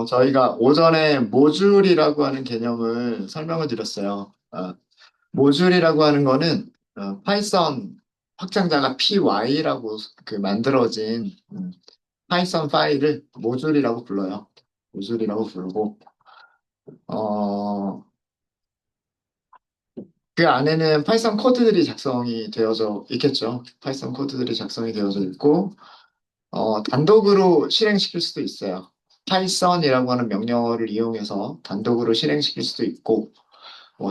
저희가 오전에 모듈이라고 하는 개념을 설명을 드렸어요. 모듈이라고 하는 거는 파이썬 확장자가 py라고 그 만들어진 파이썬 파일을 모듈이라고 불러요. 모듈이라고 부르고 어, 그 안에는 파이썬 코드들이 작성이 되어져 있겠죠. 파이썬 코드들이 작성이 되어져 있고 단독으로 실행시킬 수도 있어요. 파이썬이라고 하는 명령어를 이용해서 단독으로 실행시킬 수도 있고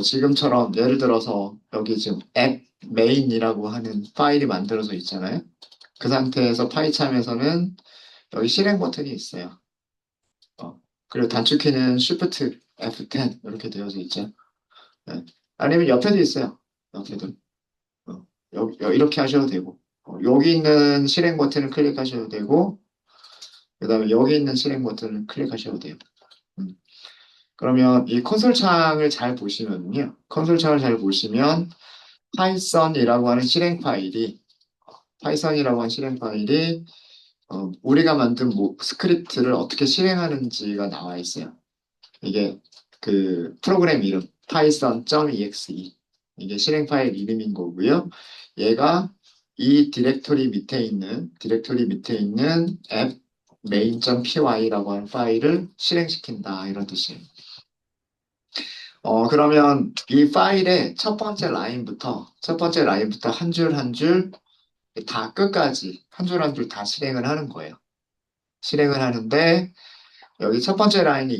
지금처럼 예를 들어서 여기 지금 앱 메인이라고 하는 파일이 만들어져 있잖아요. 그 상태에서 파이참에서는 여기 실행 버튼이 있어요. 어, 그리고 단축키는 Shift F10 이렇게 되어져 있죠. 네. 아니면 옆에도 있어요. 옆에도. 이렇게 하셔도 되고 여기 있는 실행 버튼을 클릭하셔도 되고 그다음에 여기 있는 실행 버튼을 클릭하셔도 돼요. 음. 그러면 이 콘솔 창을 잘 보시면요. 콘솔 창을 잘 보시면 파이썬이라고 하는 실행 파일이 파이썬이라고 하는 실행 파일이 우리가 만든 스크립트를 어떻게 실행하는지가 나와 있어요. 이게 그 프로그램 이름 python.exe 이게 실행 파일 이름인 거고요. 얘가 이 디렉토리 밑에 있는 앱 main.py라고 하는 파일을 실행시킨다 이런 뜻이에요. 그러면 이 파일의 첫 번째 라인부터 한 줄 한 줄 다 끝까지 한 줄 한 줄 다 실행을 하는 거예요. 실행을 하는데 여기 첫 번째 라인이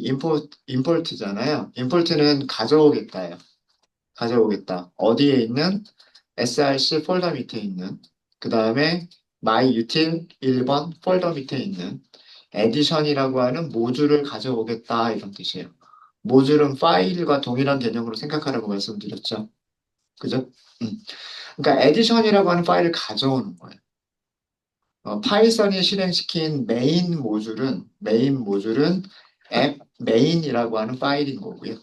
임포트잖아요. 임포트는 가져오겠다예요. 가져오겠다. 어디에 있는 src 폴더 밑에 있는 그 다음에 myutil 1번 폴더 밑에 있는 에디션이라고 하는 모듈을 가져오겠다 이런 뜻이에요. 모듈은 파일과 동일한 개념으로 생각하라고 말씀드렸죠. 그죠? 음. 그러니까 에디션이라고 하는 파일을 가져오는 거예요. 파이썬이 실행시킨 메인 모듈은 앱 메인이라고 하는 파일인 거고요.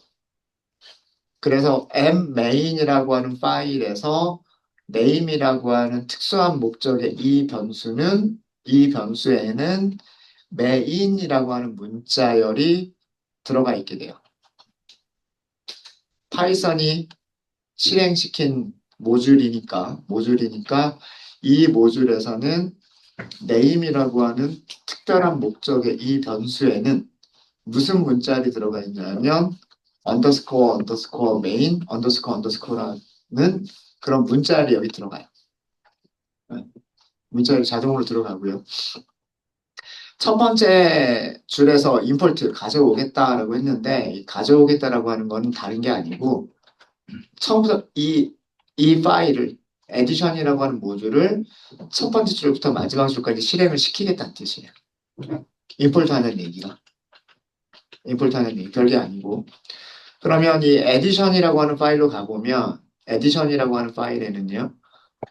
그래서 앱 메인이라고 하는 파일에서 name이라고 하는 특수한 목적의 이 변수에는 main이라고 하는 문자열이 들어가 있게 돼요. 파이썬이 실행시킨 모듈이니까 이 모듈에서는 name이라고 하는 특별한 목적의 이 변수에는 무슨 문자열이 들어가 있냐면 언더스코어 메인 언더스코어라는 그런 문자열이 여기 들어가요. 네, 문자열이 자동으로 들어가고요. 첫 번째 줄에서 임포트 가져오겠다라고 했는데 이 가져오겠다라고 하는 거는 다른 게 아니고 처음부터 이 파일을 에디션이라고 하는 모듈을 첫 번째 줄부터 마지막 줄까지 실행을 시키겠다는 뜻이에요. 임포트하는 얘기 별게 아니고 그러면 이 에디션이라고 하는 파일로 가보면 에디션이라고 하는 파일에는요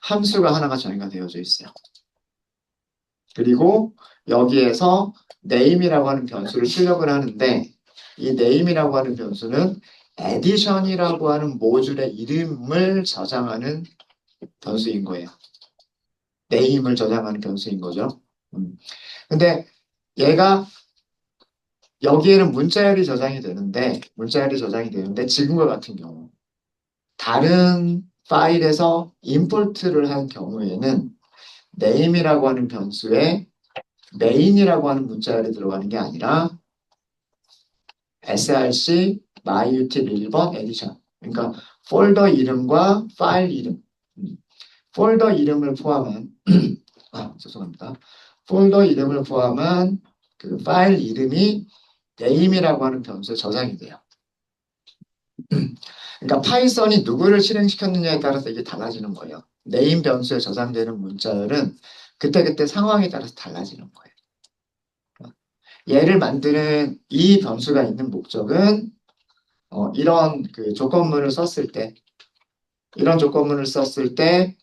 함수가 하나가 정의가 되어져 있어요. 그리고 여기에서 name이라고 하는 변수를 출력을 하는데 이 name이라고 하는 변수는 addition이라고 하는 모듈의 이름을 저장하는 변수인 거예요. name을 저장하는 변수인 거죠. 근데 얘가 여기에는 문자열이 저장이 되는데 지금과 같은 경우 다른 파일에서 임포트를 한 경우에는 name이라고 하는 변수에 main이라고 하는 문자열이 들어가는 게 아니라 src myutil 1번 에디션. 그러니까 폴더 이름과 파일 이름. 음, 폴더 이름을 포함한 죄송합니다. 폴더 이름을 포함한 그 파일 이름이 name이라고 하는 변수에 저장이 돼요. 그러니까 파이썬이 누구를 실행시켰느냐에 따라서 이게 달라지는 거예요. name 변수에 저장되는 문자열은 그때그때 상황에 따라서 달라지는 거예요. 얘를 만드는 이 변수가 있는 목적은 이런 그 조건문을 썼을 때, 이런 조건문을 썼을 때,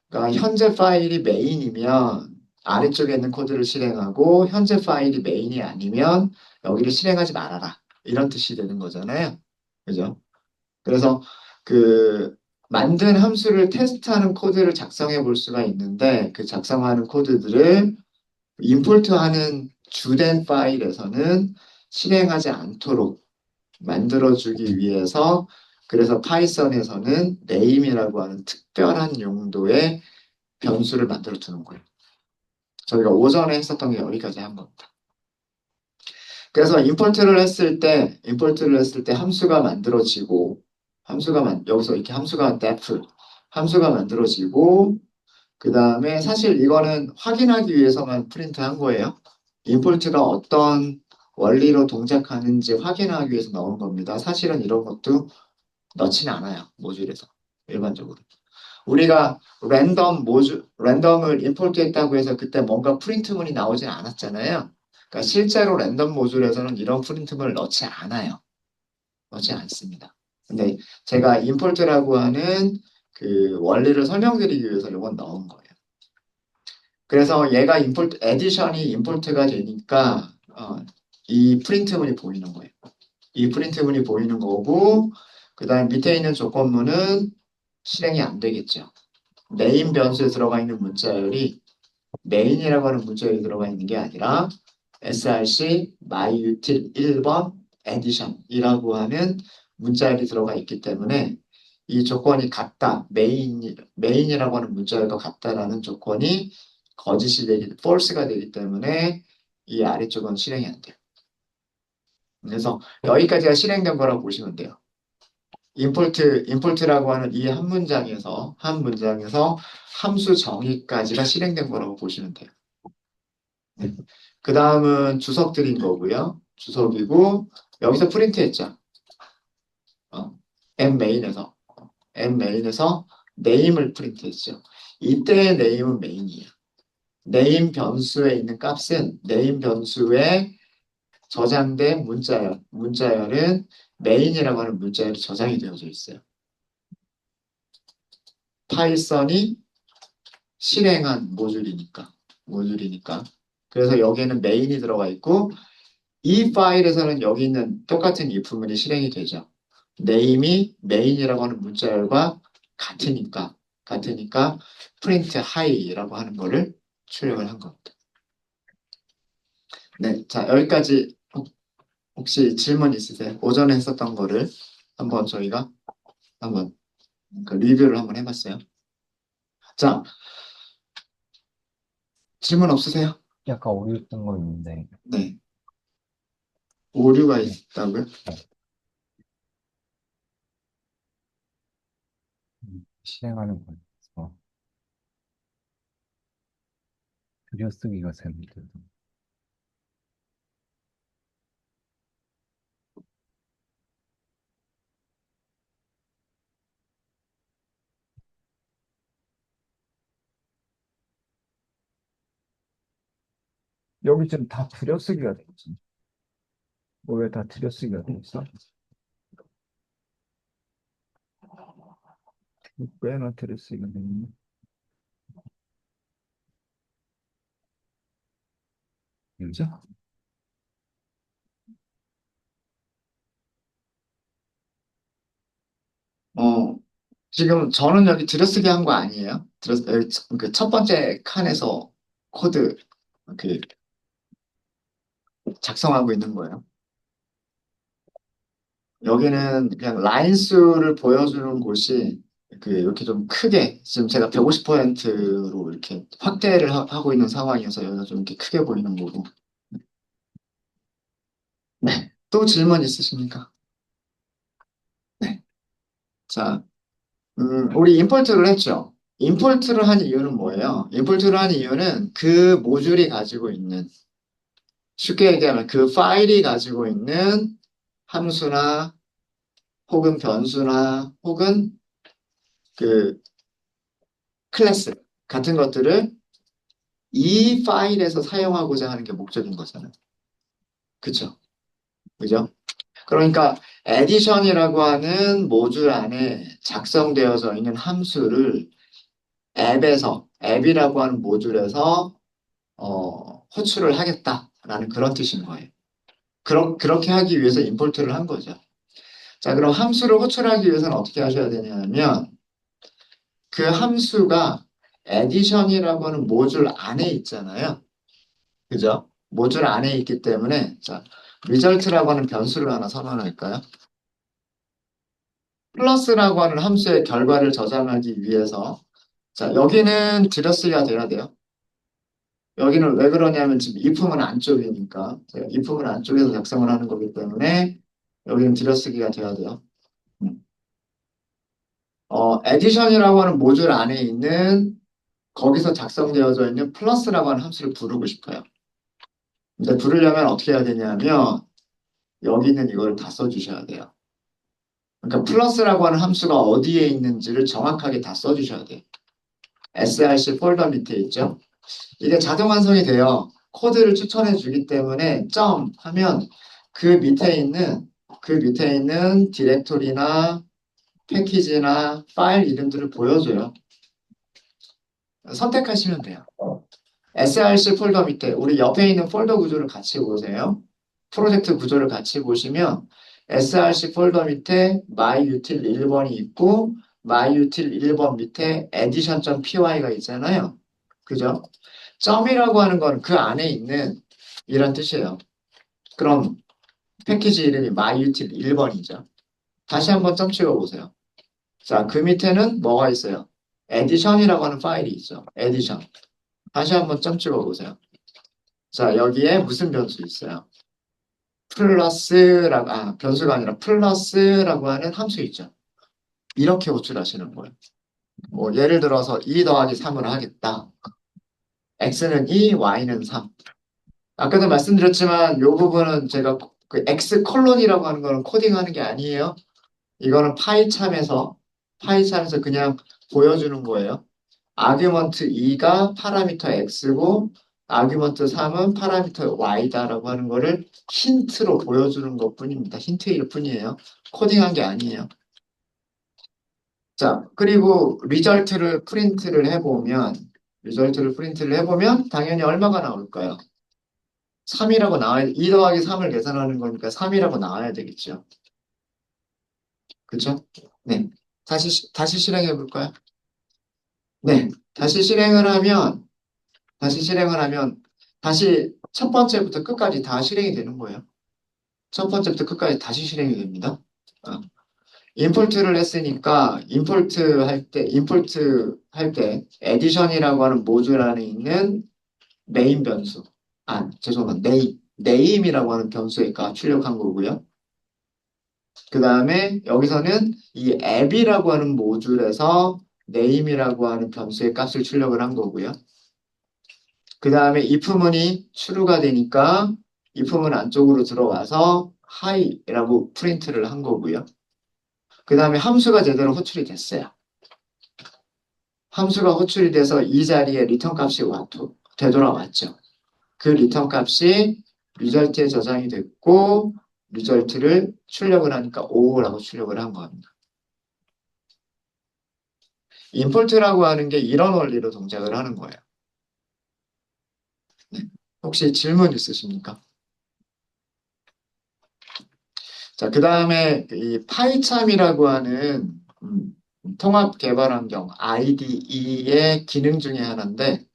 그러니까 현재 파일이 메인이면 아래쪽에 있는 코드를 실행하고, 현재 파일이 메인이 아니면 여기를 실행하지 말아라. 이런 뜻이 되는 거잖아요. 그죠? 그래서 그 만든 함수를 테스트하는 코드를 작성해 볼 수가 있는데, 그 작성하는 코드들을 임포트하는 주된 파일에서는 실행하지 않도록 만들어주기 위해서 그래서 파이썬에서는 name이라고 하는 특별한 용도의 변수를 만들어 두는 거예요. 저희가 오전에 했었던 게 여기까지 한 겁니다. 그래서 임포트를 했을 때 함수가 만들어지고, 여기서 이렇게 함수가 def, 함수가 만들어지고, 그 다음에 사실 이거는 확인하기 위해서만 프린트한 거예요. 임포트가 어떤 원리로 동작하는지 확인하기 위해서 넣은 겁니다. 사실은 이런 것도 넣지는 않아요. 모듈에서. 일반적으로. 우리가 랜덤을 임포트 했다고 해서 그때 뭔가 프린트문이 나오진 않았잖아요. 그러니까 실제로 랜덤 모듈에서는 이런 프린트문을 넣지 않아요. 넣지 않습니다. 근데 제가 임포트라고 하는 그 원리를 설명드리기 위해서 이건 넣은 거예요. 그래서 얘가 에디션이 임포트가 되니까 이 프린트문이 보이는 거예요. 이 프린트문이 보이는 거고 그 다음 밑에 있는 조건문은 실행이 안 되겠죠. 메인 변수에 들어가 있는 문자열이 메인이라고 하는 문자열이 들어가 있는 게 아니라 src myutil 1번 addition이라고 하는 문자열이 들어가 있기 때문에 이 조건이 같다. 메인이라고 하는 문자열과 같다라는 조건이 false가 되기 때문에 이 아래쪽은 실행이 안 돼요. 그래서 여기까지가 실행된 거라고 보시면 돼요. 임포트라고 하는 이 한 문장에서 함수 정의까지가 실행된 거라고 보시면 돼요. 네. 그 다음은 주석 드린 거고요. 주석이고, 여기서 프린트 했죠. 어, mMain에서. mMain에서 name을 프린트 했죠. 이때의 name은 main이에요. name 변수에 있는 값은 name 변수에 저장된 문자열은 main이라고 하는 문자열이 저장이 되어져 있어요. 파이썬이 실행한 모듈이니까. 그래서 여기에는 메인이 들어가 있고, 이 파일에서는 여기 있는 똑같은 if문이 실행이 되죠. name이 main이라고 하는 문자열과 같으니까 print high라고 하는 거를 출력을 한 겁니다. 네, 자, 여기까지 혹시 질문 있으세요? 오전에 했었던 거를 한번 저희가 한번 그 리뷰를 한번 해봤어요. 자, 질문 없으세요? 약간 오류했던 거 있는데, 네. 오류가 네, 있다고요? 실행하는 거에서 들여쓰기가 잘못돼서. 여기 지금 다 들여쓰기가 돼 있지. 왜 다 들여쓰기가 돼 있어? 꽤나 들여쓰기가 돼 있네. 그죠? 어, 지금 저는 여기 들여쓰기 한 거 아니에요? 그첫 번째 칸에서 코드 그 작성하고 있는 거예요. 여기는 그냥 라인 수를 보여주는 곳이 이렇게 좀 크게 지금 제가 150%로 이렇게 확대를 하고 있는 상황이어서 여기가 좀 이렇게 크게 보이는 거고. 네. 또 질문 있으십니까? 네. 자, 우리 임포트를 했죠. 임포트를 한 이유는 뭐예요? 임포트를 한 이유는 그 모듈이 가지고 있는 쉽게 얘기하면 그 파일이 가지고 있는 함수나 혹은 변수나 혹은 그 클래스 같은 것들을 이 파일에서 사용하고자 하는 게 목적인 거잖아요. 그쵸? 그죠? 그러니까 에디션이라고 하는 모듈 안에 작성되어져 있는 함수를 앱이라고 하는 모듈에서 호출을 하겠다라는 그런 뜻인 거예요. 그렇게 하기 위해서 임포트를 한 거죠. 자, 그럼 함수를 호출하기 위해서는 어떻게 하셔야 되냐면 그 함수가 에디션이라고 하는 모듈 안에 있잖아요. 그죠? 모듈 안에 있기 때문에 자, result라고 하는 변수를 하나 선언할까요? 플러스라고 하는 함수의 결과를 저장하기 위해서 자, 여기는 들여쓰기가 돼야 돼요. 여기는 왜 그러냐면 지금 if은 안쪽이니까 제가 if은 안쪽에서 작성을 하는 거기 때문에 여기는 들여쓰기가 돼야 돼요. 음. addition이라고 하는 모듈 안에 있는 거기서 작성되어져 있는 플러스라고 하는 함수를 부르고 싶어요. 근데 부르려면 어떻게 해야 되냐면 여기 있는 이걸 다 써주셔야 돼요. 그러니까 플러스라고 하는 함수가 어디에 있는지를 정확하게 다 써주셔야 돼요. src 폴더 밑에 있죠. 이게 자동 완성이 돼요. 코드를 추천해 주기 때문에 점 하면 그 밑에 있는 디렉토리나 패키지나 파일 이름들을 보여줘요. 선택하시면 돼요. src 폴더 밑에 우리 옆에 있는 폴더 구조를 같이 보세요. 프로젝트 구조를 같이 보시면 src 폴더 밑에 myutil 1번이 있고 myutil 1번 밑에 addition.py가 있잖아요. 그죠? 점이라고 하는 건 그 안에 있는 이런 뜻이에요. 그럼 패키지 이름이 myutil 1번이죠. 다시 한번 점 찍어 보세요. 자, 그 밑에는 뭐가 있어요? addition이라고 하는 파일이 있죠. addition. 다시 한번 점 찍어 보세요. 자, 여기에 무슨 변수 있어요? 변수가 아니라 플러스라고 하는 함수 있죠. 이렇게 호출하시는 거예요. 뭐, 예를 들어서 2 더하기 3을 하겠다. x는 2, y는 3. 아까도 말씀드렸지만 이 부분은 제가 그 x 콜론이라고 하는 거는 코딩하는 게 아니에요. 이거는 파이참에서 그냥 보여주는 거예요. 아규먼트 2가 파라미터 x고 아규먼트 3은 파라미터 y다라고 하는 거를 힌트로 보여주는 것뿐입니다. 힌트일 뿐이에요. 코딩한 게 아니에요. 자, 그리고 리절트를 프린트를 해보면 당연히 얼마가 나올까요? 3이라고 나와야 2 더하기 3을 계산하는 거니까 3이라고 나와야 되겠죠. 그쵸? 네. 다시 실행해 볼까요? 네. 다시 실행을 하면 다시 첫 번째부터 끝까지 다 실행이 되는 거예요. 첫 번째부터 끝까지 다시 실행이 됩니다. 어. 임포트를 했으니까 임포트 할 때 에디션이라고 하는 모듈 안에 있는 메인 변수 죄송합니다. 네임이라고 하는 변수에 값 출력한 거고요. 그 다음에 여기서는 이 앱이라고 하는 모듈에서 name이라고 하는 변수의 값을 출력을 한 거고요. 그 다음에 if문이 true가 되니까 if문 안쪽으로 들어와서 hi라고 프린트를 한 거고요. 그 다음에 함수가 제대로 호출이 됐어요. 함수가 호출이 돼서 이 자리에 리턴 값이 되돌아왔죠. 그 리턴 값이 리절트에 저장이 됐고 리절트를 출력을 하니까 5라고 출력을 한 겁니다. 임포트라고 하는 게 이런 원리로 동작을 하는 거예요. 네. 혹시 질문 있으십니까? 자, 그 다음에 이 파이참이라고 하는 통합 개발 환경 IDE의 기능 중에 하나인데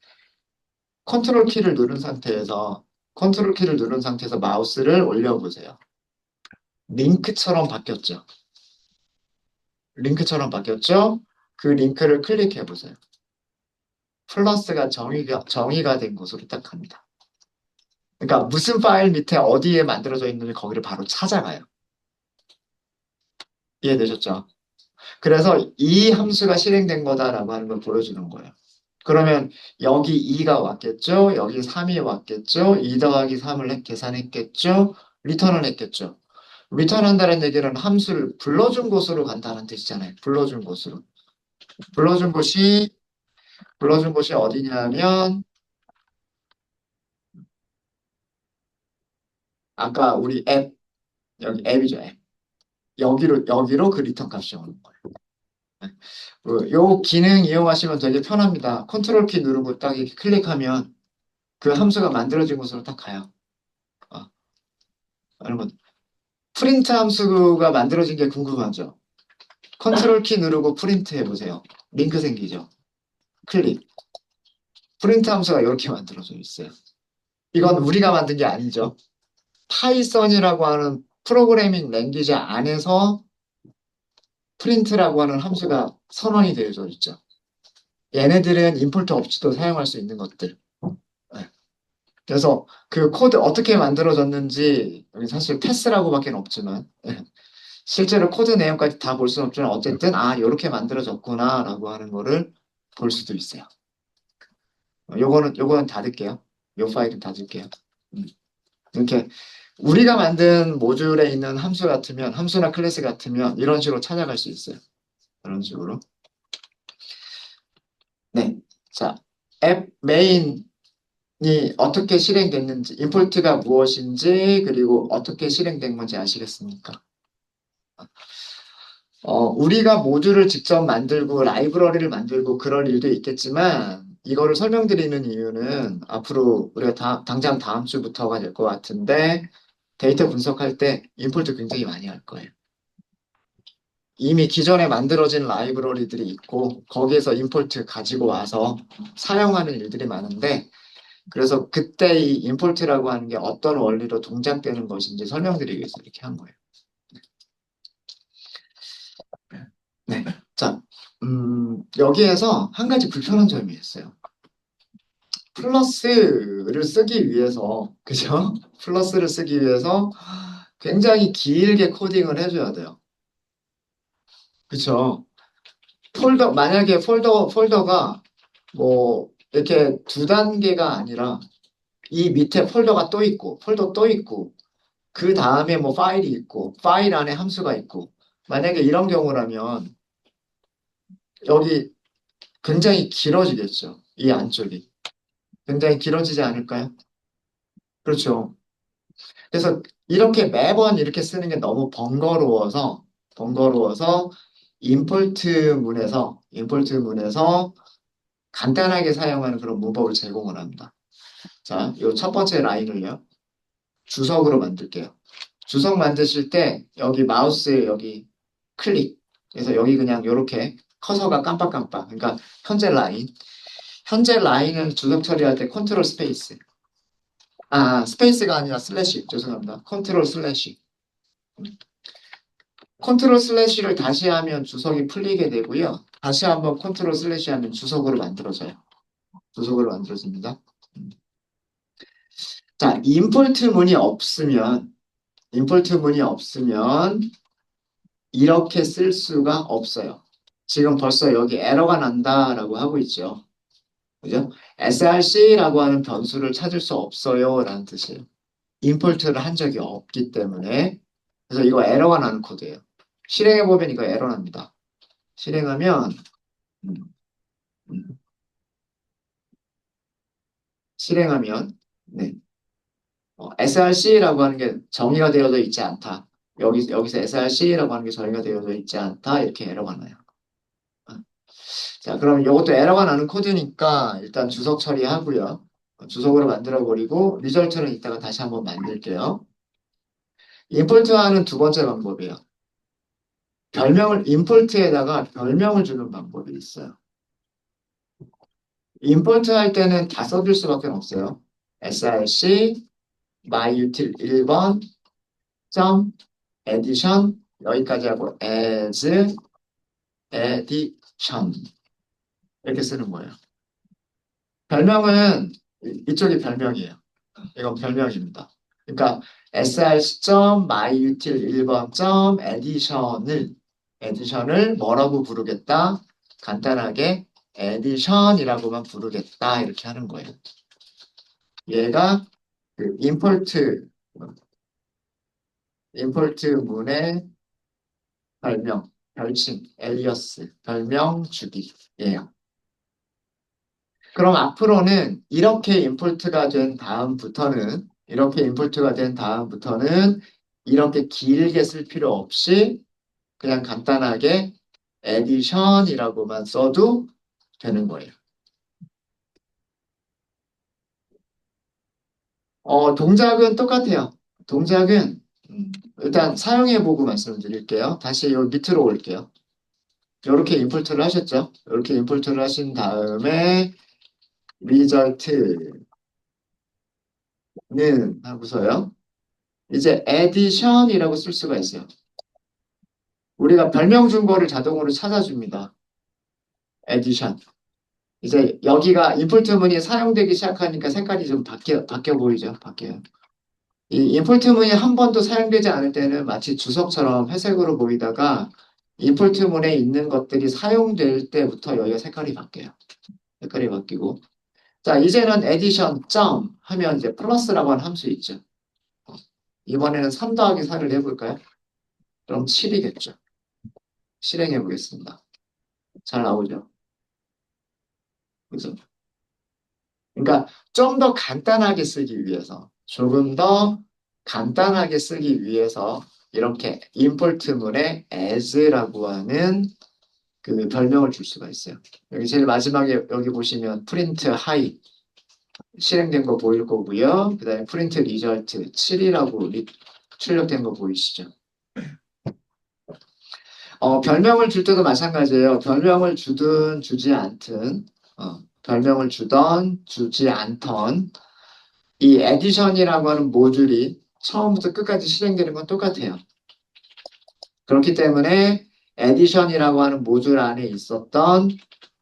컨트롤 키를 누른 상태에서 마우스를 올려보세요. 링크처럼 바뀌었죠. 그 링크를 클릭해 보세요. 플러스가 정의가 된 곳으로 딱 갑니다. 그러니까 무슨 파일 밑에 어디에 만들어져 있는지 거기를 바로 찾아가요. 이해되셨죠? 그래서 이 함수가 실행된 거다라고 하는 걸 보여주는 거예요. 그러면 여기 2가 왔겠죠? 여기 3이 왔겠죠? 2 더하기 3을 계산했겠죠? 리턴을 했겠죠? 리턴한다는 얘기는 함수를 불러준 곳으로 간다는 뜻이잖아요. 불러준 곳으로. 불러준 곳이 불러준 곳이 어디냐면 아까 우리 여기 앱이죠, 앱. 여기로 그 리턴 값이 오는 거예요. 요 기능 이용하시면 되게 편합니다. 컨트롤 키 누르고 딱 이렇게 클릭하면 그 함수가 만들어진 곳으로 딱 가요. 어, 여러분, 프린트 함수가 만들어진 게 궁금하죠? 컨트롤 키 누르고 프린트 해보세요. 링크 생기죠? 클릭. 프린트 함수가 이렇게 만들어져 있어요. 이건 우리가 만든 게 아니죠. 파이썬이라고 하는 프로그래밍 랭귀지 안에서 프린트라고 하는 함수가 선언이 되어져 있죠. 얘네들은 임포트 없이도 사용할 수 있는 것들. 네. 그래서 그 코드 어떻게 만들어졌는지 여기 사실 패스라고밖에 없지만 실제로 코드 내용까지 다 볼 수는 없지만 어쨌든 이렇게 만들어졌구나라고 하는 거를 볼 수도 있어요. 요거는 닫을게요. 요 파일은 닫을게요. 음. 이렇게 우리가 만든 모듈에 있는 함수 같으면 함수나 클래스 같으면 이런 식으로 찾아갈 수 있어요. 이런 식으로. 네. 자, 앱 메인이 어떻게 실행됐는지, 임포트가 무엇인지, 그리고 어떻게 실행된 건지 아시겠습니까? 우리가 모듈을 직접 만들고 라이브러리를 만들고 그럴 일도 있겠지만 이거를 설명드리는 이유는 앞으로 우리가 당장 다음 주부터가 될 것 같은데 데이터 분석할 때 임포트 굉장히 많이 할 거예요. 이미 기존에 만들어진 라이브러리들이 있고 거기에서 임포트 가지고 와서 사용하는 일들이 많은데 그래서 그때 이 임포트라고 하는 게 어떤 원리로 동작되는 것인지 설명드리기 위해서 이렇게 한 거예요. 네. 자, 여기에서 한 가지 불편한 점이 있어요. 플러스를 쓰기 위해서, 그죠? 플러스를 쓰기 위해서 굉장히 길게 코딩을 해줘야 돼요. 그쵸? 만약에 폴더가 뭐, 이렇게 두 단계가 아니라 이 밑에 폴더가 또 있고, 폴더 또 있고, 그 다음에 뭐 파일이 있고, 파일 안에 함수가 있고, 만약에 이런 경우라면 여기 굉장히 길어지겠죠. 이 안쪽이. 굉장히 길어지지 않을까요? 그렇죠. 그래서 이렇게 매번 이렇게 쓰는 게 너무 번거로워서 임포트 문에서 간단하게 사용하는 그런 문법을 제공을 합니다. 자, 요 첫 번째 라인을요. 주석으로 만들게요. 주석 만드실 때 여기 마우스 여기 클릭. 그래서 여기 그냥 이렇게 커서가 깜빡깜빡. 그러니까 현재 라인. 현재 라인을 주석 처리할 때 컨트롤 스페이스. 스페이스가 아니라 슬래시. 죄송합니다. 컨트롤 슬래시. 컨트롤 슬래시를 다시 하면 주석이 풀리게 되고요. 다시 한번 컨트롤 슬래시 하면 주석으로 만들어져요. 주석으로 만들어집니다. 자, 임포트 문이 없으면 이렇게 쓸 수가 없어요. 지금 벌써 여기 에러가 난다라고 하고 있죠. 그죠? src라고 하는 변수를 찾을 수 없어요 라는 뜻이에요. 임포트를 한 적이 없기 때문에 그래서 이거 에러가 나는 코드예요. 실행해보면 이거 에러 납니다. 실행하면 음, 음, 실행하면 네. src라고 하는 게 정의가 되어져 있지 않다. 여기서 src라고 하는 게 정의가 되어져 있지 않다. 이렇게 에러가 나요. 어, 자, 그럼 이것도 에러가 나는 코드니까 일단 주석 처리하고요. 주석으로 만들어버리고 리절트는 이따가 다시 한번 만들게요. 임포트하는 두 번째 방법이에요. 임포트에다가 별명을 주는 방법이 있어요. 임포트 할 때는 다 써줄 수밖에 없어요. src myutil 1번 점 addition 여기까지 하고 as addition 이렇게 쓰는 거예요. 별명은 이쪽이 별명이에요. 이건 별명입니다. 그러니까 src.myutil 1번 addition을 뭐라고 부르겠다? 간단하게 addition이라고만 부르겠다 이렇게 하는 거예요. 얘가 그 임포트문의 별칭, 엘리어스, 별명 주기예요. 그럼 앞으로는 이렇게 임포트가 된 다음부터는 이렇게 길게 쓸 필요 없이 그냥 간단하게 addition이라고만 써도 되는 거예요. 동작은 똑같아요. 동작은 일단 사용해보고 말씀드릴게요. 다시 여기 밑으로 올게요. 이렇게 임포트를 하셨죠? 이렇게 임포트를 하신 다음에 result 는 하고서요. 이제 addition이라고 쓸 수가 있어요. 우리가 별명 준 거를 자동으로 찾아줍니다. addition. 이제 여기가 인풋문이 사용되기 시작하니까 색깔이 좀 바뀌어 보이죠? 바뀌어요. 이 인풋문이 한 번도 사용되지 않을 때는 마치 주석처럼 회색으로 보이다가 인풋문에 있는 것들이 사용될 때부터 여기가 색깔이 바뀌어요. 색깔이 바뀌고. 자, 이제는 addition 점 하면 이제 플러스라고 하는 함수 있죠. 이번에는 3 더하기 4를 해볼까요? 그럼 7이겠죠. 실행해 보겠습니다. 잘 나오죠? 그죠? 그러니까 좀 더 간단하게 쓰기 위해서, 조금 더 간단하게 쓰기 위해서 이렇게 임포트문에 as라고 하는 그 별명을 줄 수가 있어요. 여기 제일 마지막에 여기 보시면 print high 실행된 거 보일 거고요. 그 다음에 print result 7이라고 출력된 거 보이시죠? 별명을 줄 때도 마찬가지예요. 별명을 주든 주지 않든, 별명을 주던 주지 않던 이 에디션이라고 하는 모듈이 처음부터 끝까지 실행되는 건 똑같아요. 그렇기 때문에 에디션이라고 하는 모듈 안에 있었던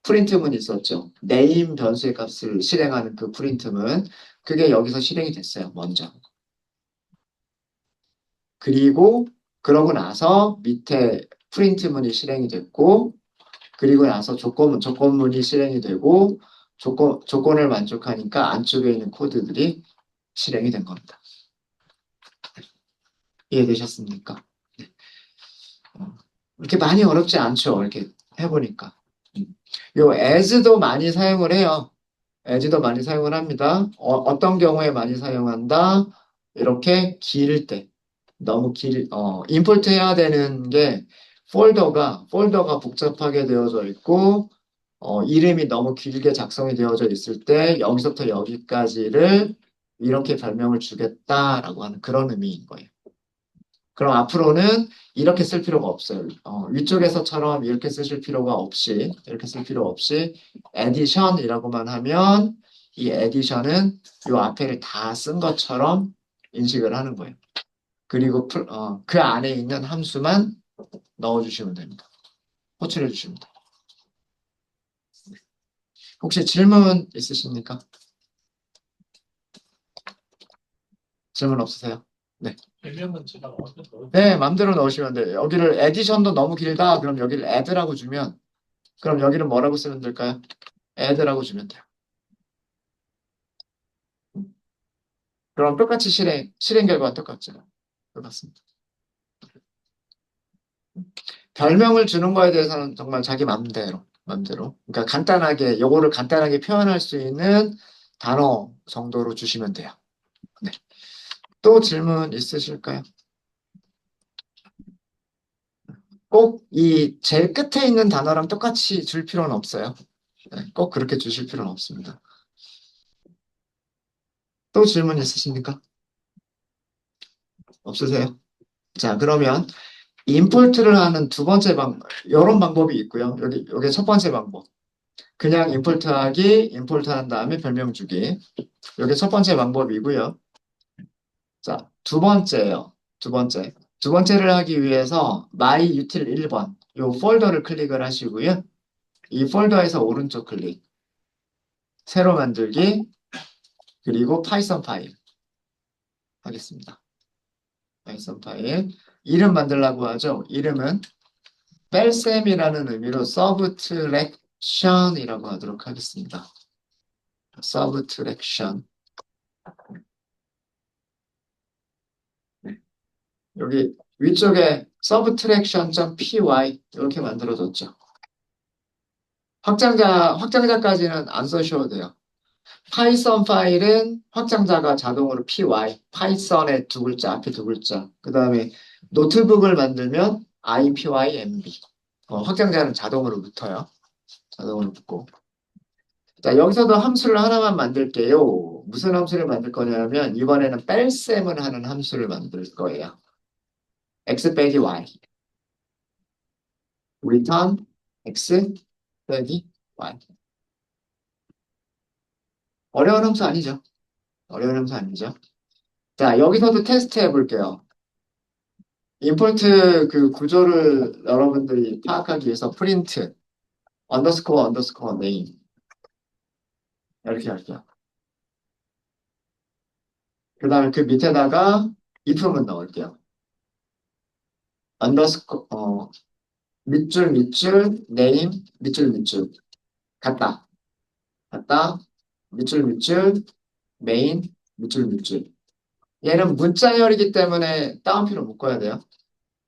프린트문이 있었죠. 네임 변수의 값을 실행하는 그 프린트문, 그게 여기서 실행이 됐어요. 먼저. 그리고 그러고 나서 밑에 프린트문이 실행이 됐고, 그리고 나서 조건문이 실행이 되고, 조건을 만족하니까 안쪽에 있는 코드들이 실행이 된 겁니다. 이해되셨습니까? 이렇게 많이 어렵지 않죠. 이렇게 해보니까. 요 as도 많이 사용을 해요. as도 많이 사용을 합니다. 어떤 경우에 많이 사용한다? 이렇게 길 때. 너무 임포트 해야 되는 게 폴더가 복잡하게 되어져 있고, 이름이 너무 길게 작성이 되어져 있을 때, 여기서부터 여기까지를 이렇게 별명을 주겠다라고 하는 그런 의미인 거예요. 그럼 앞으로는 이렇게 쓸 필요가 없어요. 위쪽에서처럼 이렇게 쓸 필요 없이 addition이라고만 하면 이 addition은 이 앞에를 다 쓴 것처럼 인식을 하는 거예요. 그리고 그 안에 있는 함수만 넣어주시면 됩니다. 호출해 주시면 돼요. 혹시 질문 있으십니까? 질문 없으세요? 네. 별명은 제가 어떤 거 네, 마음대로 넣으시면 돼요. 여기를 addition도 너무 길다. 그럼 여기를 add라고 주면, 그럼 여기는 뭐라고 쓰면 될까요? add라고 주면 돼요. 그럼 똑같이 실행 결과가 똑같죠. 똑같습니다. 별명을 주는 거에 대해서는 정말 자기 맘대로. 그러니까 요거를 간단하게 표현할 수 있는 단어 정도로 주시면 돼요. 네. 또 질문 있으실까요? 꼭 이 제일 끝에 있는 단어랑 똑같이 줄 필요는 없어요. 네, 꼭 그렇게 주실 필요는 없습니다. 또 질문 있으십니까? 없으세요? 자, 그러면 임포트를 하는 두 번째 이런 방법이 있고요. 여기 첫 번째 방법. 그냥 임포트한 다음에 별명 주기. 이게 첫 번째 방법이고요. 자, 두 번째예요. 두 번째. 두 번째를 하기 위해서 myutil 1번 이 폴더를 클릭을 하시고요. 이 폴더에서 오른쪽 클릭, 새로 만들기, 그리고 파이썬 파일 하겠습니다. 파이썬 파일. 이름 만들라고 하죠. 이름은 뺄셈이라는 의미로 subtraction이라고 하도록 하겠습니다. subtraction. 여기 위쪽에 subtraction.py 이렇게 만들어뒀죠. 확장자까지는 안 써셔도 돼요. 파이썬 파일은 확장자가 자동으로 py, 파이썬의 두 글자, 앞에 두 글자. 그 다음에 노트북을 만들면 ipynb. 확장자는 자동으로 붙어요. 자동으로 붙고. 자, 여기서도 함수를 하나만 만들게요. 무슨 함수를 만들 거냐면 이번에는 뺄셈을 하는 함수를 만들 거예요. x 빼기 y. return x 빼기 y. 어려운 함수 아니죠? 어려운 함수 아니죠? 자, 여기서도 테스트 해볼게요. 임포트 그 구조를 여러분들이 파악하기 위해서 프린트, 언더스코어, 언더스코어, 네임. 이렇게 할게요. 그 다음에 그 밑에다가 if만 넣을게요. 언더스코어, 밑줄, 밑줄, 네임, 밑줄, 밑줄. 같다. 같다. 밑줄, 밑줄, 메인, 밑줄, 밑줄. 얘는 문자열이기 때문에 따옴표를 묶어야 돼요.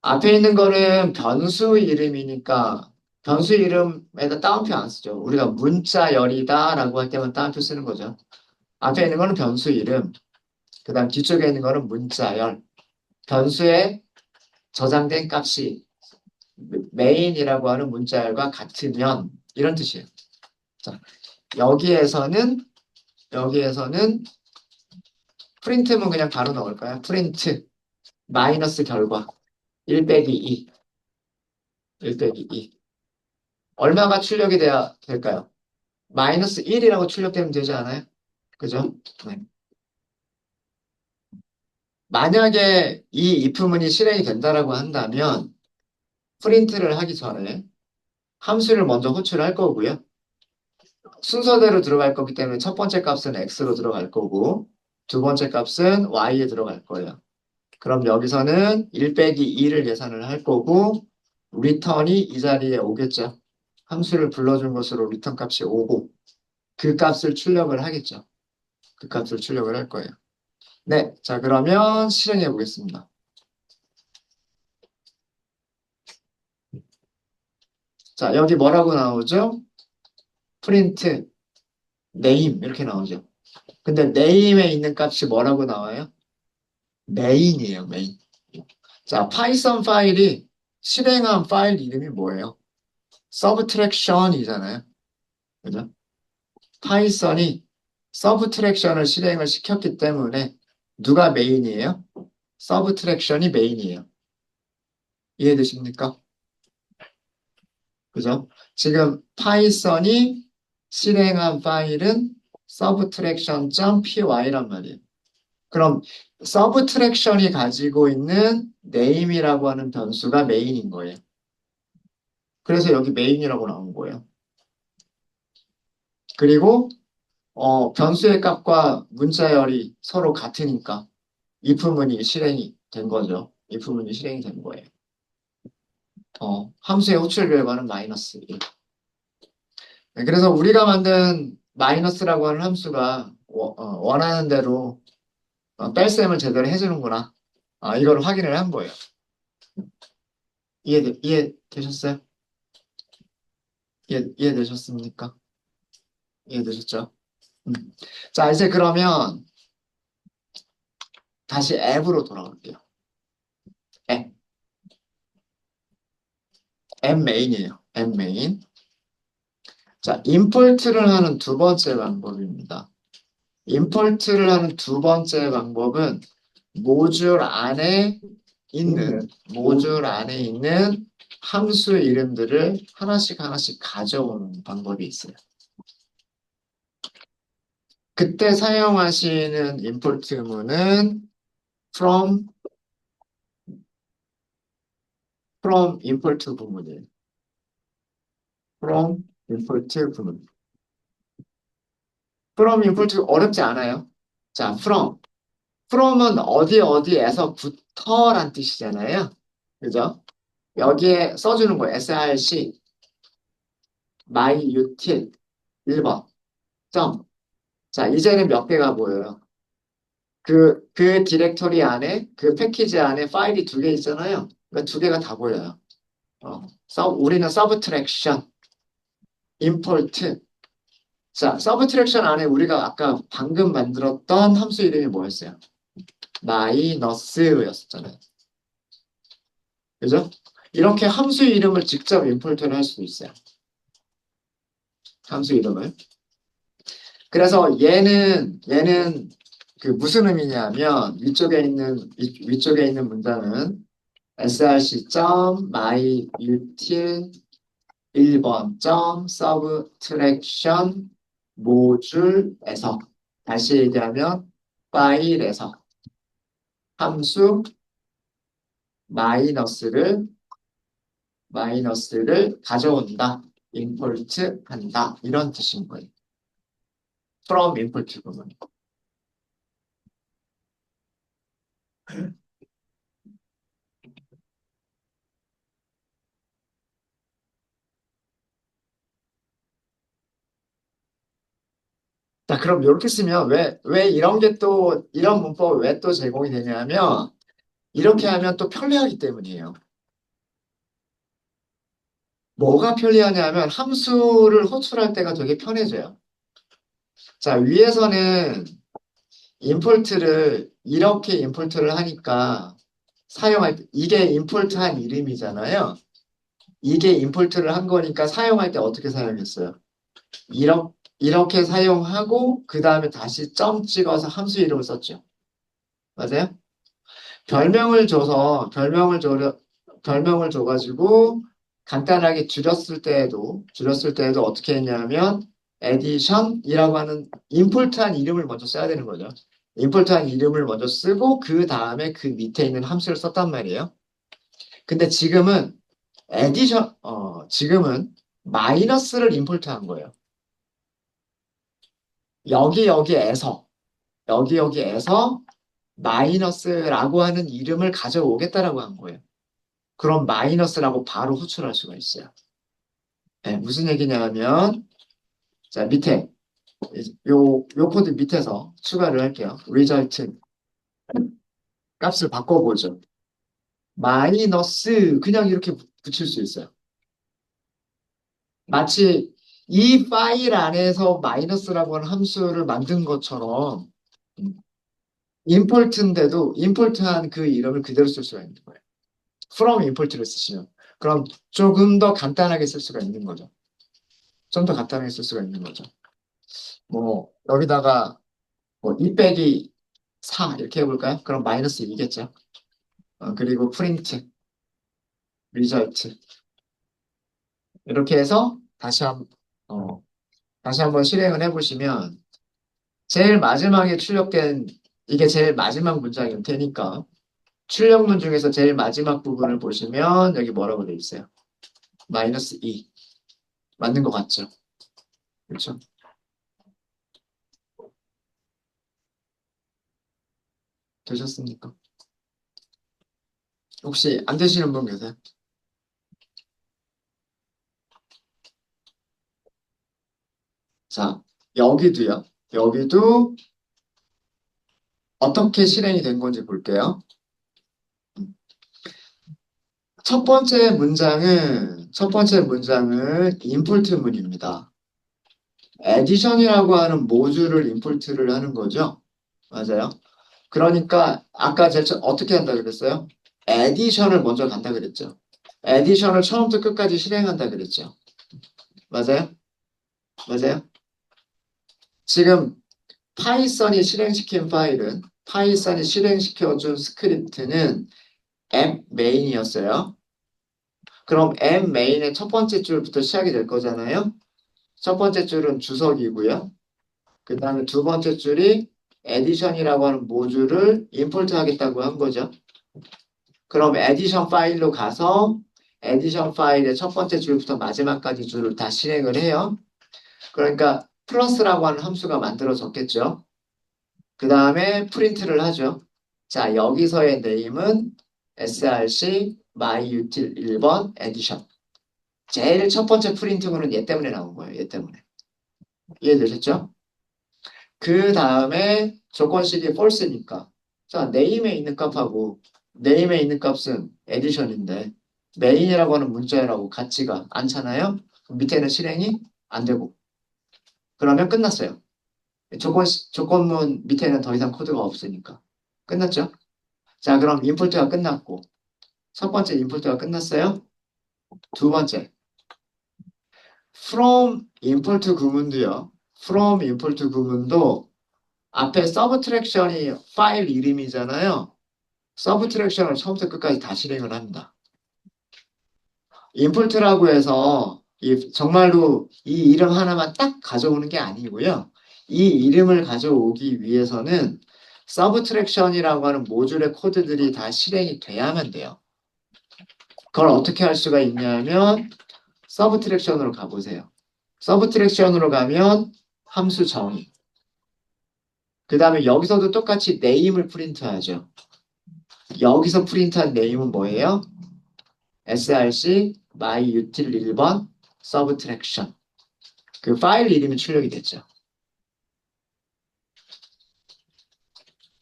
앞에 있는 거는 변수 이름이니까 변수 이름에다 따옴표 안 쓰죠. 우리가 문자열이다라고 할 때만 따옴표 쓰는 거죠. 앞에 있는 거는 변수 이름, 그 다음 뒤쪽에 있는 거는 문자열. 변수에 저장된 값이 메인이라고 하는 문자열과 같으면 이런 뜻이에요. 자, 여기에서는 프린트면 그냥 바로 넣을까요? 프린트 마이너스 결과 1 빼기 2, 1 빼기 2. 얼마가 출력이 돼야 될까요? 마이너스 1이라고 출력되면 되지 않아요? 그죠? 네. 만약에 이 if문이 실행이 된다라고 한다면 프린트를 하기 전에 함수를 먼저 호출할 거고요. 순서대로 들어갈 거기 때문에 첫 번째 값은 x로 들어갈 거고 두 번째 값은 y에 들어갈 거예요. 그럼 여기서는 1 빼기 2를 계산을 할 거고 리턴이 이 자리에 오겠죠. 함수를 불러준 것으로 리턴 값이 오고 그 값을 출력을 하겠죠. 그 값을 출력을 할 거예요. 네, 자 그러면 실행해 보겠습니다. 자, 여기 뭐라고 나오죠? 프린트, 네임 이렇게 나오죠. 근데 네임에 있는 값이 뭐라고 나와요? 메인이에요, 메인. 자, 파이썬 파일이 실행한 파일 이름이 뭐예요? 서브트랙션이잖아요. 그죠? 파이썬이 서브트랙션을 실행을 시켰기 때문에 누가 메인이에요? 서브트랙션이 메인이에요. 이해되십니까? 그죠? 지금 파이썬이 실행한 파일은 subtraction.py란 말이에요. 그럼 subtraction이 가지고 있는 name이라고 하는 변수가 메인인 거예요. 그래서 여기 메인이라고 나온 거예요. 그리고 변수의 값과 문자열이 서로 같으니까 if문이 실행이 된 거죠. if문이 실행이 된 거예요. 함수의 호출 결과는 마이너스 1. 네, 그래서 우리가 만든 마이너스라고 하는 함수가 원하는 대로 뺄셈을 제대로 해주는구나. 이걸 확인을 한 거예요. 이해되셨어요? 이해되셨습니까? 이해되셨죠? 음. 자, 이제 그러면 다시 앱으로 돌아올게요. 앱. 앱 메인이에요. 앱 메인. 자, 임포트를 하는 두 번째 방법입니다. 임포트를 하는 두 번째 방법은 모듈 안에 있는 함수 이름들을 하나씩 하나씩 가져오는 방법이 있어요. 그때 사용하시는 임포트문은 from import 구문이에요. from import 구문. from import 어렵지 않아요. 자, from은 어디에서부터란 뜻이잖아요. 그죠? 여기에 써주는 거예요. src myutil 1번 점. 자, 이제는 몇 개가 보여요. 그 디렉토리 안에, 그 패키지 안에 파일이 두 개 있잖아요. 그러니까 두 개가 다 보여요. 우리는 서브트랙션, 임포트. 자, 서브트랙션 안에 우리가 아까 방금 만들었던 함수 이름이 뭐였어요? 마이너스였었잖아요. 그죠? 이렇게 함수 이름을 직접 임포트를 할 수도 있어요. 함수 이름을. 그래서 얘는 그 무슨 의미냐면 위쪽에 있는 문장은 src.myutil 1번 subtraction 모듈에서 다시 얘기하면 파일에서 함수 마이너스를 가져온다. 임포트 한다. 이런 뜻인 거예요. from 임포트 구문. 자, 그럼 이렇게 쓰면 왜 이런 게 또, 이런 문법 왜 또 제공이 되냐면, 이렇게 하면 또 편리하기 때문이에요. 뭐가 편리하냐면, 함수를 호출할 때가 되게 편해져요. 자, 위에서는 임포트를, 이렇게 임포트를 하니까, 사용할 때, 이게 임포트한 이름이잖아요. 이게 임포트를 한 거니까 사용할 때 어떻게 사용했어요? 이렇게 사용하고, 그 다음에 다시 점 찍어서 함수 이름을 썼죠. 맞아요? 별명을 줘가지고 간단하게 줄였을 때에도 어떻게 했냐면 addition이라고 하는 임포트한 이름을 먼저 써야 되는 거죠. 임포트한 이름을 먼저 쓰고 그 다음에 그 밑에 있는 함수를 썼단 말이에요. 근데 지금은 마이너스를 임포트한 거예요. 여기에서 마이너스라고 하는 이름을 가져오겠다라고 한 거예요. 그럼 마이너스라고 바로 호출할 수가 있어요. 네, 무슨 얘기냐면, 자, 밑에, 요 코드 밑에서 추가를 할게요. result 값을 바꿔보죠. 마이너스, 그냥 이렇게 붙일 수 있어요. 마치 이 파일 안에서 마이너스라고 하는 함수를 만든 것처럼, 임포트인데도 임포트한 그 이름을 그대로 쓸 수가 있는 거예요. from import를 쓰시면. 그럼 조금 더 간단하게 쓸 수가 있는 거죠. 좀 더 간단하게 쓸 수가 있는 거죠. 뭐, 여기다가, 뭐, 2 빼기 4 이렇게 해볼까요? 그럼 마이너스 2겠죠. 그리고 프린트, 리절트. 이렇게 해서 다시 한번 실행을 해보시면, 제일 마지막에 출력된, 이게 제일 마지막 문장일 테니까, 출력문 중에서 제일 마지막 부분을 보시면, 여기 뭐라고 돼 있어요? 마이너스 2. 맞는 것 같죠? 그렇죠? 되셨습니까? 혹시 안 되시는 분 계세요? 자, 여기도 어떻게 실행이 된 건지 볼게요. 첫 번째 문장은 임포트문입니다. addition이라고 하는 모듈을 임포트를 하는 거죠. 맞아요. 그러니까 아까 제가 어떻게 한다 그랬어요? addition을 먼저 간다 그랬죠. addition을 처음부터 끝까지 실행한다 그랬죠. 맞아요? 맞아요? 지금 파이썬이 실행시켜준 스크립트는 앱 메인이었어요. 그럼 앱 메인의 첫 번째 줄부터 시작이 될 거잖아요. 첫 번째 줄은 주석이고요. 그 다음에 두 번째 줄이 에디션이라고 하는 모듈을 임포트 하겠다고 한 거죠. 그럼 에디션 파일로 가서 에디션 파일의 첫 번째 줄부터 마지막까지 줄을 다 실행을 해요. 그러니까 플러스라고 하는 함수가 만들어졌겠죠. 그 다음에 프린트를 하죠. 자, 여기서의 네임은 src myutil 1번 edition. 제일 첫 번째 프린트문은 얘 때문에 나온 거예요. 얘 때문에. 이해되셨죠? 그 다음에 조건식이 false니까. 자, 네임에 있는 값은 addition인데 main이라고 하는 문자라고 같지가 않잖아요. 그럼 밑에는 실행이 안 되고. 그러면 끝났어요. 조건문 밑에는 더 이상 코드가 없으니까. 끝났죠? 자, 그럼 임포트가 끝났고. 첫 번째 임포트가 끝났어요. 두 번째. from import 구문도요. from import 구문도 앞에 서브트랙션이 파일 이름이잖아요. 서브트랙션을 처음부터 끝까지 다 실행을 합니다. 임포트라고 해서 정말로 이 이름 하나만 딱 가져오는 게 아니고요. 이 이름을 가져오기 위해서는 서브트랙션이라고 하는 모듈의 코드들이 다 실행이 돼야만 돼요. 그걸 어떻게 할 수가 있냐면 서브트랙션으로 가보세요. 서브트랙션으로 가면 함수 정의. 그 다음에 여기서도 똑같이 네임을 프린트하죠. 여기서 프린트한 네임은 뭐예요? src myutil 1번 subtraction. 그 파일 이름이 출력이 됐죠.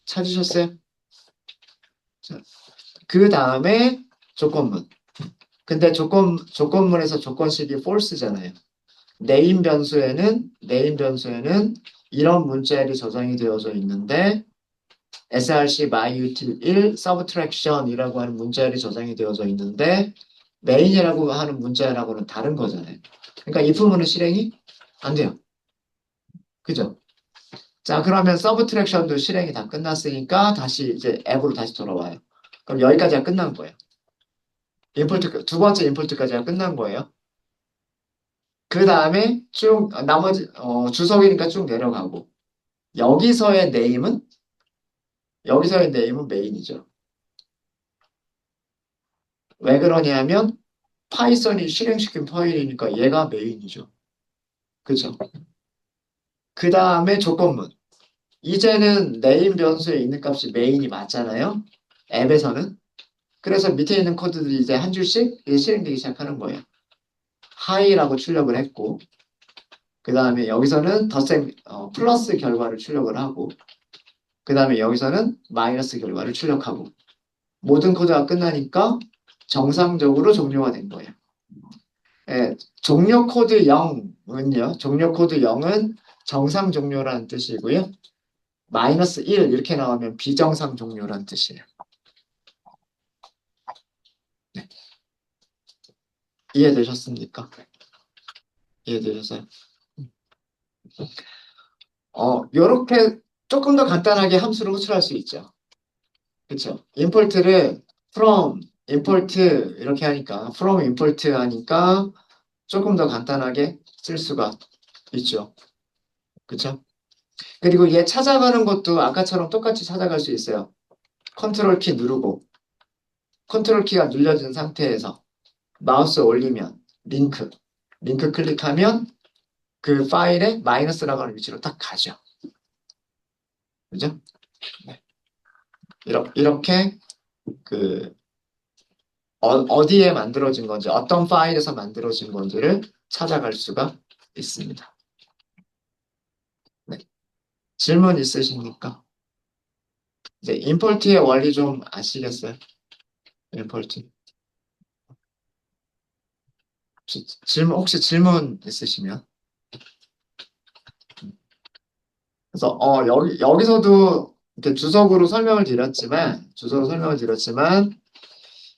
찾으셨어요? 자, 그 다음에 조건문. 근데 조건문에서 조건식이 false잖아요. 네임 변수에는 이런 문자열이 저장이 되어져 있는데 src myutil 1 subtraction이라고 하는 문자열이 저장이 되어져 있는데 main이라고 하는 문자열하고는 다른 거잖아요. 그러니까 이 부분은 실행이 안 돼요. 그죠? 자, 그러면 서브트랙션도 실행이 다 끝났으니까 다시 이제 앱으로 다시 돌아와요. 그럼 여기까지가 끝난 거예요. 두 번째 임포트까지가 끝난 거예요. 그 다음에 쭉 나머지 주석이니까 쭉 내려가고 여기서의 네임은 메인이죠. 왜 그러냐면 파이썬이 실행시킨 파일이니까 얘가 메인이죠. 그죠? 그 다음에 조건문. 이제는 네임 변수에 있는 값이 메인이 맞잖아요. 앱에서는. 그래서 밑에 있는 코드들이 이제 한 줄씩 실행되기 시작하는 거예요. 하이라고 출력을 했고, 그 다음에 여기서는 플러스 결과를 출력을 하고, 그 다음에 여기서는 마이너스 결과를 출력하고, 모든 코드가 끝나니까 정상적으로 종료가 된 거예요. 예, 종료 코드 0은 정상 종료라는 뜻이고요. 마이너스 1 이렇게 나오면 비정상 종료라는 뜻이에요. 네. 이해되셨습니까? 이해되셨어요? 요렇게 조금 더 간단하게 함수를 호출할 수 있죠. 그쵸? 임포트를 from, import 이렇게 하니까 from import 하니까 조금 더 간단하게 쓸 수가 있죠. 그쵸? 그리고 얘 찾아가는 것도 아까처럼 똑같이 찾아갈 수 있어요. 컨트롤 키 누르고 컨트롤 키가 눌려진 상태에서 마우스 올리면 링크 클릭하면 그 파일에 마이너스라고 하는 위치로 딱 가죠. 그죠? 네. 이렇게 그 어디에 만들어진 건지 어떤 파일에서 만들어진 건지를 찾아갈 수가 있습니다. 네. 질문 있으십니까? 이제 임포트의 원리 좀 아시겠어요? 임포트. 혹시 질문 있으시면. 그래서 여기서도 이렇게 주석으로 설명을 드렸지만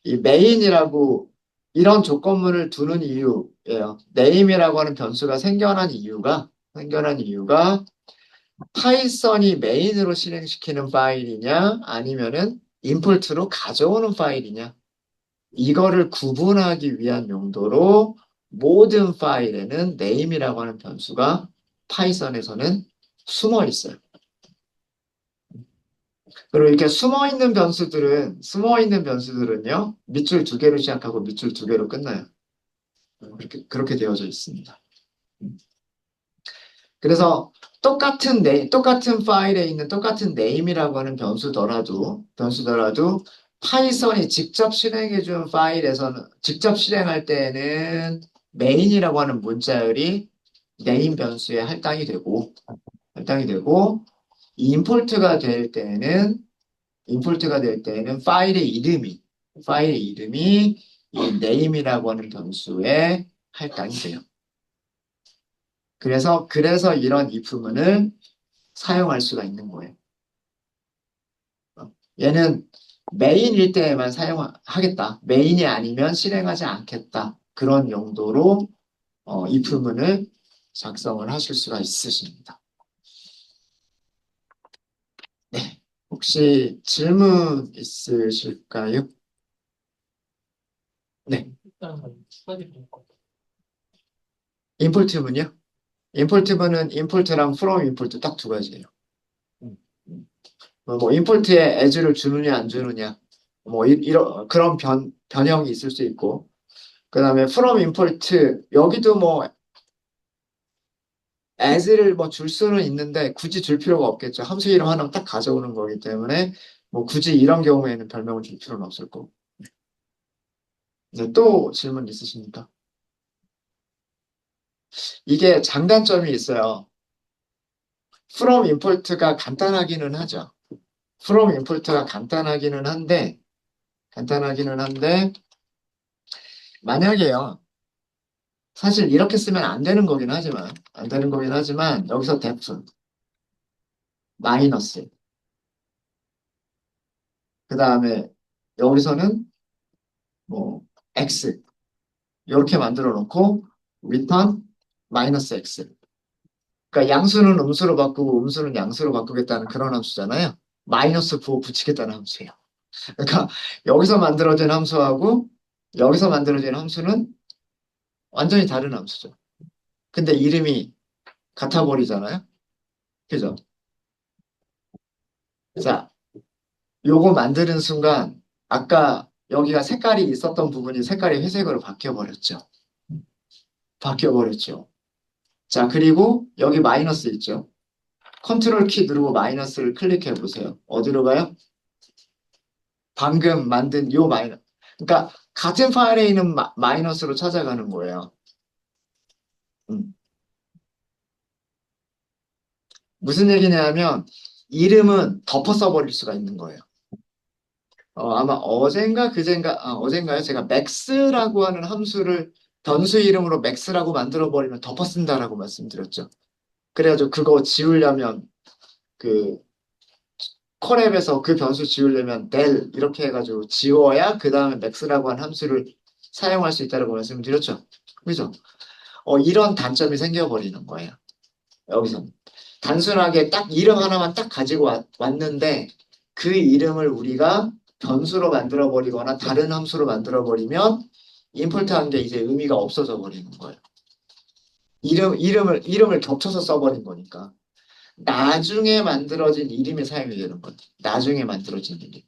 이 메인이라고 이런 조건문을 두는 이유예요. 네임이라고 하는 변수가 생겨난 이유가 파이썬이 메인으로 실행시키는 파일이냐 아니면은 임포트로 가져오는 파일이냐 이거를 구분하기 위한 용도로 모든 파일에는 name이라고 하는 변수가 파이썬에서는 숨어 있어요. 그리고 이렇게 숨어 있는 변수들은요, 밑줄 두 개로 시작하고 밑줄 두 개로 끝나요. 그렇게 되어져 있습니다. 그래서 똑같은 파일에 있는 똑같은 name이라고 하는 변수더라도 파이썬이 직접 실행할 때에는 main이라고 하는 문자열이 name 변수에 할당이 되고 임포트가 될 때에는 파일의 이름이 이 name이라고 하는 변수에 할당이 돼요. 그래서 이런 if문을 사용할 수가 있는 거예요. 얘는 메인일 때에만 사용하겠다. 메인이 아니면 실행하지 않겠다. 그런 용도로 if문을 작성을 하실 수가 있으십니다. 네. 혹시 질문 있으실까요? 네. 일단은 스터디 볼 거. 임포트문이요? 임포트문은 임포트랑 from 임포트 딱 두 가지예요. 음. 뭐 임포트에 as를 주느냐 안 주느냐 뭐 이런 그런 변형이 있을 수 있고 그다음에 from import 여기도 뭐 as를 뭐 줄 수는 있는데 굳이 줄 필요가 없겠죠. 함수 이름 하나 딱 가져오는 거기 때문에 뭐 굳이 이런 경우에는 별명을 줄 필요는 없을 거고. 네, 또 질문 있으십니까? 이게 장단점이 있어요. from import가 간단하기는 하죠. from import가 간단하기는 한데 만약에요. 사실 이렇게 쓰면 안 되는 거긴 하지만 여기서 def 마이너스 그 다음에 여기서는 뭐 x 이렇게 만들어 놓고 return 마이너스 x 그러니까 양수는 음수로 바꾸고 음수는 양수로 바꾸겠다는 그런 함수잖아요. 마이너스 부호 붙이겠다는 함수예요. 그러니까 여기서 만들어진 함수하고 여기서 만들어진 함수는 완전히 다른 함수죠. 근데 이름이 같아 버리잖아요. 그죠? 자, 요거 만드는 순간 아까 여기가 색깔이 있었던 부분이 색깔이 회색으로 바뀌어 버렸죠. 바뀌어 버렸죠. 자, 그리고 여기 마이너스 있죠. 컨트롤 키 누르고 마이너스를 클릭해 보세요. 어디로 가요? 방금 만든 요 마이너스. 그러니까 같은 파일에 있는 마이너스로 찾아가는 거예요. 음. 무슨 얘기냐면 이름은 덮어 써버릴 수가 있는 거예요. 아마 어젠가요? 제가 max라고 하는 함수를 변수 이름으로 max라고 만들어 버리면 덮어 쓴다라고 말씀드렸죠. 그래가지고 그거 지우려면 그 컬앱에서 그 변수 지우려면 del 이렇게 해가지고 지워야 그 다음에 max라고 하는 함수를 사용할 수 있다고 말씀드렸죠. 그죠? 이런 단점이 생겨버리는 거예요. 여기서 단순하게 딱 이름 하나만 딱 가지고 왔는데 그 이름을 우리가 변수로 만들어 버리거나 다른 함수로 만들어 버리면 임포트한 게 이제 의미가 없어져 버리는 거예요. 이름을 겹쳐서 써버린 거니까. 나중에 만들어진 이름이 사용이 되는 거예요. 나중에 만들어진 이름.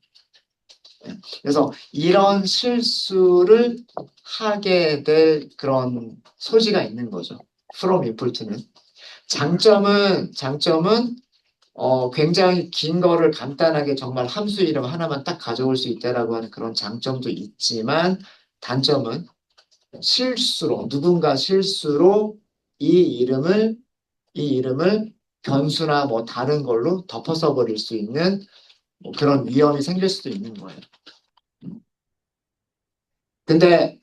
그래서 이런 실수를 하게 될 그런 소지가 있는 거죠. from import는. 장점은 굉장히 긴 거를 간단하게 정말 함수 이름 하나만 딱 가져올 수 있다라고 하는 그런 장점도 있지만 단점은 누군가 실수로 이 이름을 이 이름을 변수나 뭐 다른 걸로 덮어 써버릴 수 있는 뭐 그런 위험이 생길 수도 있는 거예요. 근데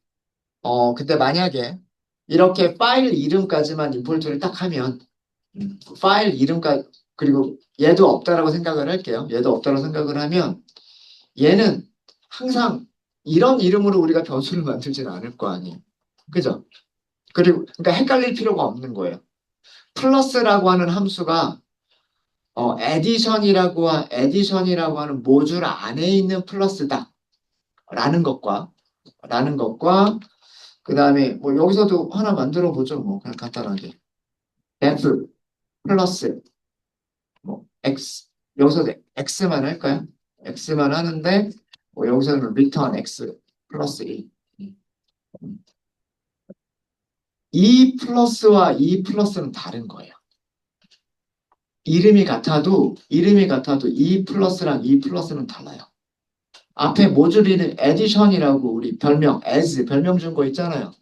근데 만약에 이렇게 파일 이름까지만 임포트를 딱 하면 파일 이름까지 그리고 얘도 없다라고 생각을 할게요. 얘도 없다라고 생각을 하면 얘는 항상 이런 이름으로 우리가 변수를 만들지는 않을 거 아니에요. 그죠? 그리고 그러니까 헷갈릴 필요가 없는 거예요. 플러스라고 하는 함수가 에디션이라고 하는 모듈 안에 있는 플러스다라는 것과 그다음에 뭐 여기서도 하나 만들어 보죠. 뭐 그냥 간단하게 f 플러스 뭐 x 여기서 x만 할까요? x만 하는데 뭐 여기서는 return x 플러스 1 E 플러스와 E 플러스는 다른 거예요. 이름이 같아도 E 플러스랑 E 플러스는 달라요. 앞에 모듈이는 에디션이라고 우리 별명 준 거 있잖아요.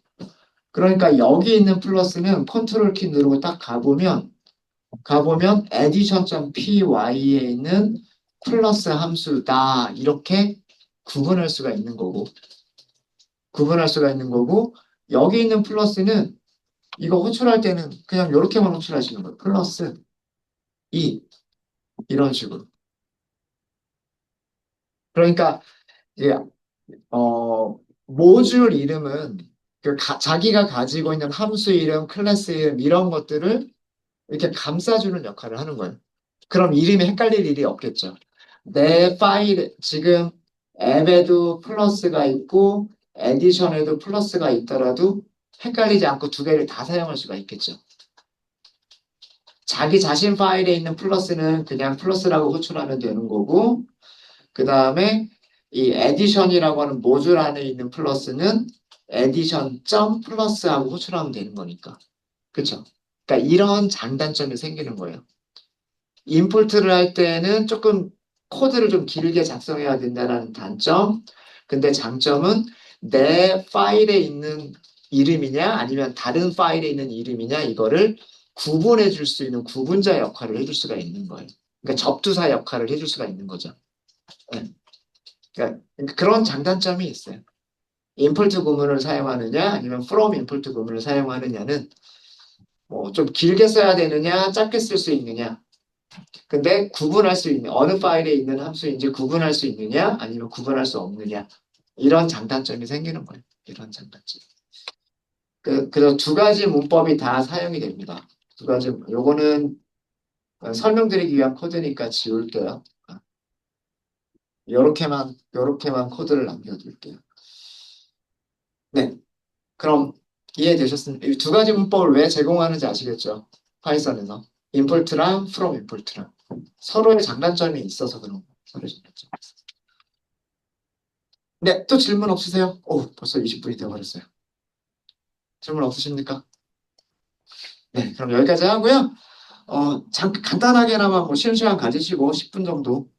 그러니까 여기 있는 플러스는 컨트롤 키 누르고 딱 가보면 addition.py에 있는 플러스 함수다 이렇게 구분할 수가 있는 거고 여기 있는 플러스는 이거 호출할 때는 그냥 이렇게만 호출하시는 거예요. 플러스 2 이런 식으로. 그러니까 이제 모듈 이름은 자기가 가지고 있는 함수 이름, 클래스 이름 이런 것들을 이렇게 감싸주는 역할을 하는 거예요. 그럼 이름이 헷갈릴 일이 없겠죠. 내 파일 지금 앱에도 플러스가 있고 에디션에도 플러스가 있더라도 헷갈리지 않고 두 개를 다 사용할 수가 있겠죠. 자기 자신 파일에 있는 플러스는 그냥 플러스라고 호출하면 되는 거고, 그 다음에 이 에디션이라고 하는 모듈 안에 있는 플러스는 에디션 점 플러스하고 호출하면 되는 거니까. 그쵸? 그러니까 이런 장단점이 생기는 거예요. 임포트를 할 때는 조금 코드를 좀 길게 작성해야 된다는 단점. 근데 장점은 내 파일에 있는 이름이냐 아니면 다른 파일에 있는 이름이냐 이거를 구분해 줄 수 있는 구분자 역할을 해줄 수가 있는 거예요. 그러니까 접두사 역할을 해줄 수가 있는 거죠. 네. 그러니까 그런 장단점이 있어요. 임포트 구문을 사용하느냐 아니면 from 임포트 구문을 사용하느냐는 뭐 좀 길게 써야 되느냐 짧게 쓸 수 있느냐 근데 구분할 수 있는 어느 파일에 있는 함수인지 구분할 수 있느냐 아니면 구분할 수 없느냐 이런 장단점이 생기는 거예요. 이런 장단점. 그래서 두 가지 문법이 다 사용이 됩니다. 두 가지 요거는 설명드리기 위한 코드니까 지울게요. 요렇게만 코드를 남겨둘게요. 네, 그럼 이해되셨습니까? 이 두 가지 문법을 왜 제공하는지 아시겠죠? 파이썬에서 임포트랑 from 임포트랑 서로의 장단점이 있어서 그런 거예요. 서로의 장단점. 네, 또 질문 없으세요? 오, 벌써 20분이 되어버렸어요. 질문 없으십니까? 네, 그럼 여기까지 하고요. 간단하게나마 뭐 쉬는 시간 가지시고 10분 정도